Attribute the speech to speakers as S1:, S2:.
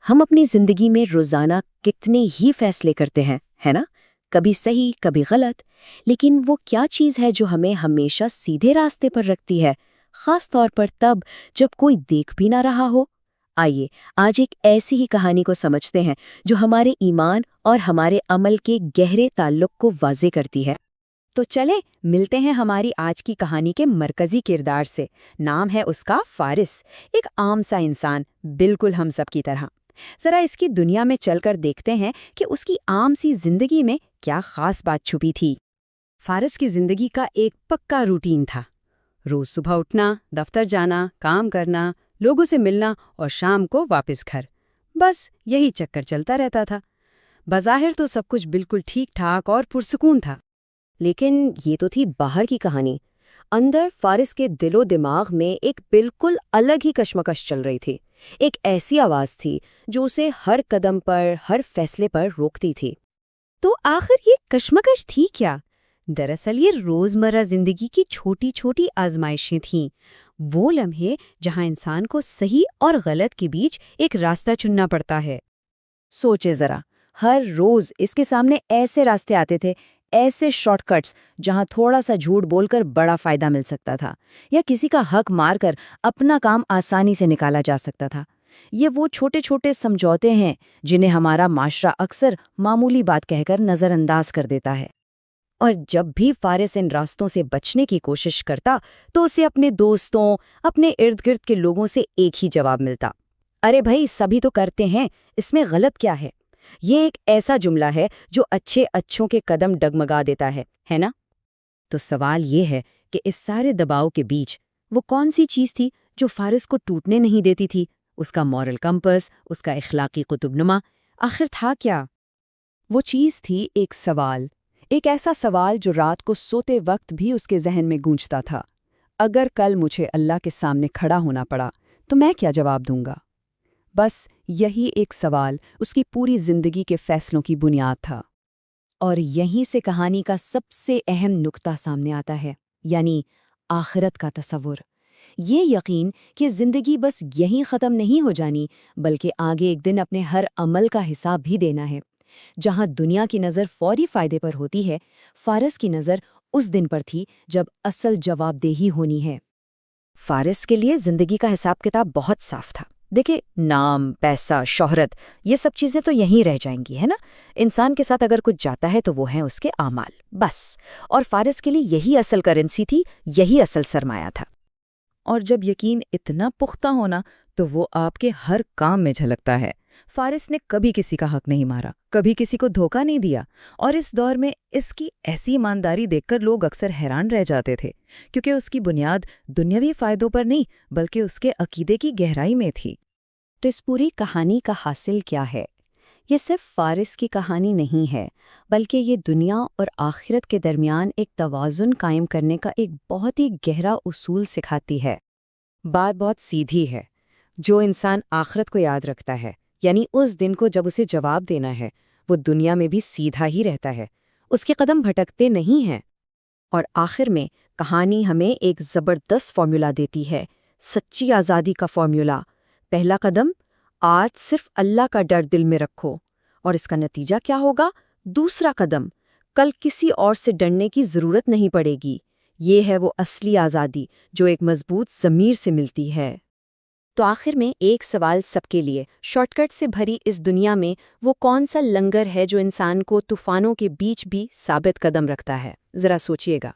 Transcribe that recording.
S1: ہم اپنی زندگی میں روزانہ کتنے ہی فیصلے کرتے ہیں، ہے نا؟ کبھی صحیح، کبھی غلط۔ لیکن وہ کیا چیز ہے جو ہمیں ہمیشہ سیدھے راستے پر رکھتی ہے، خاص طور پر تب جب کوئی دیکھ بھی نہ رہا ہو؟ آئیے آج ایک ایسی ہی کہانی کو سمجھتے ہیں جو ہمارے ایمان اور ہمارے عمل کے گہرے تعلق کو واضح کرتی ہے۔
S2: تو چلیں ملتے ہیں ہماری آج کی کہانی کے مرکزی کردار سے۔ نام ہے اس کا فارس، ایک عام سا انسان، بالکل ہم سب کی طرح۔ ذرا اس کی دنیا میں چل کر دیکھتے ہیں کہ اس کی عام سی زندگی میں کیا خاص بات چھپی تھی۔ فارس کی زندگی کا ایک پکا روٹین تھا۔ روز صبح اٹھنا، دفتر جانا، کام کرنا، لوگوں سے ملنا اور شام کو واپس گھر۔ بس یہی چکر چلتا رہتا تھا۔ بظاہر تو سب کچھ بالکل ٹھیک ٹھاک اور پرسکون تھا۔
S1: لیکن یہ تو تھی باہر کی کہانی۔ اندر فارس کے دل و دماغ میں ایک بالکل الگ ہی کشمکش چل رہی تھی۔ ایک ایسی آواز تھی جو اسے ہر قدم پر، ہر فیصلے پر روکتی تھی۔
S2: تو آخر یہ کشمکش تھی کیا؟ دراصل یہ روزمرہ زندگی کی چھوٹی چھوٹی آزمائشیں تھیں، وہ لمحے جہاں انسان کو صحیح اور غلط کے بیچ ایک راستہ چننا پڑتا ہے۔
S1: سوچے ذرا، ہر روز اس کے سامنے ایسے راستے آتے تھے، ایسے شارٹ کٹس جہاں تھوڑا سا جھوٹ بول کر بڑا فائدہ مل سکتا تھا، یا کسی کا حق مار کر اپنا کام آسانی سے نکالا جا سکتا تھا۔ یہ وہ چھوٹے چھوٹے سمجھوتے ہیں جنہیں ہمارا معاشرہ اکثر معمولی بات کہہ کر نظر انداز کر دیتا ہے۔ اور جب بھی فارس ان راستوں سے بچنے کی کوشش کرتا تو اسے اپنے دوستوں، اپنے ارد گرد کے لوگوں سے ایک ہی جواب ملتا: ارے بھائی، سبھی تو کرتے ہیں، اس میں غلط کیا ہے؟ یہ ایک ایسا جملہ ہے جو اچھوں کے قدم ڈگمگا دیتا ہے نا؟
S2: تو سوال یہ ہے کہ اس سارے دباؤ کے بیچ وہ کون سی چیز تھی جو فارس کو ٹوٹنے نہیں دیتی تھی؟ اس کا مورل کمپس، اس کا اخلاقی قطب نما، آخر تھا کیا؟ وہ چیز تھی ایک سوال، ایک ایسا سوال جو رات کو سوتے وقت بھی اس کے ذہن میں گونجتا تھا: اگر کل مجھے اللہ کے سامنے کھڑا ہونا پڑا تو میں کیا جواب دوں گا؟ بس یہی ایک سوال اس کی پوری زندگی کے فیصلوں کی بنیاد تھا۔
S1: اور یہیں سے کہانی کا سب سے اہم نقطہ سامنے آتا ہے، یعنی آخرت کا تصور۔ یہ یقین کہ زندگی بس یہیں ختم نہیں ہو جانی، بلکہ آگے ایک دن اپنے ہر عمل کا حساب بھی دینا ہے۔ جہاں دنیا کی نظر فوری فائدے پر ہوتی ہے، فارس کی نظر اس دن پر تھی جب اصل جواب دہی ہونی ہے۔ فارس کے لیے زندگی کا حساب کتاب بہت صاف تھا۔ دیکھیں، نام، پیسہ، شہرت، یہ سب چیزیں تو یہیں رہ جائیں گی، ہے نا؟ انسان کے ساتھ اگر کچھ جاتا ہے تو وہ ہیں اس کے اعمال، بس۔ اور فارس کے لیے یہی اصل کرنسی تھی، یہی اصل سرمایہ تھا۔
S2: اور جب یقین اتنا پختہ ہونا تو وہ آپ کے ہر کام میں جھلکتا ہے۔ فارس نے کبھی کسی کا حق نہیں مارا، کبھی کسی کو دھوکہ نہیں دیا، اور اس دور میں اس کی ایسی ایمانداری دیکھ کر لوگ اکثر حیران رہ جاتے تھے، کیونکہ اس کی بنیاد دنیاوی فائدوں پر نہیں بلکہ اس کے عقیدے کی گہرائی میں تھی۔
S1: تو اس پوری کہانی کا حاصل کیا ہے؟ یہ صرف فارس کی کہانی نہیں ہے، بلکہ یہ دنیا اور آخرت کے درمیان ایک توازن قائم کرنے کا ایک بہت ہی گہرا اصول سکھاتی ہے۔
S2: بات بہت سیدھی ہے۔ جو انسان آخرت کو یاد رکھتا ہے، یعنی اس دن کو جب اسے جواب دینا ہے، وہ دنیا میں بھی سیدھا ہی رہتا ہے، اس کے قدم بھٹکتے نہیں ہیں۔
S1: اور آخر میں کہانی ہمیں ایک زبردست فارمولا دیتی ہے، سچی آزادی کا فارمولا۔ پہلا قدم، آج صرف اللہ کا ڈر دل میں رکھو، اور اس کا نتیجہ کیا ہوگا؟ دوسرا قدم، کل کسی اور سے ڈرنے کی ضرورت نہیں پڑے گی۔ یہ ہے وہ اصلی آزادی جو ایک مضبوط ضمیر سے ملتی ہے۔ تو آخر میں ایک سوال سب کے لیے، شارٹ کٹ سے بھری اس دنیا میں وہ کون سا لنگر ہے جو انسان کو طوفانوں کے بیچ بھی ثابت قدم رکھتا ہے؟ ذرا سوچئے گا۔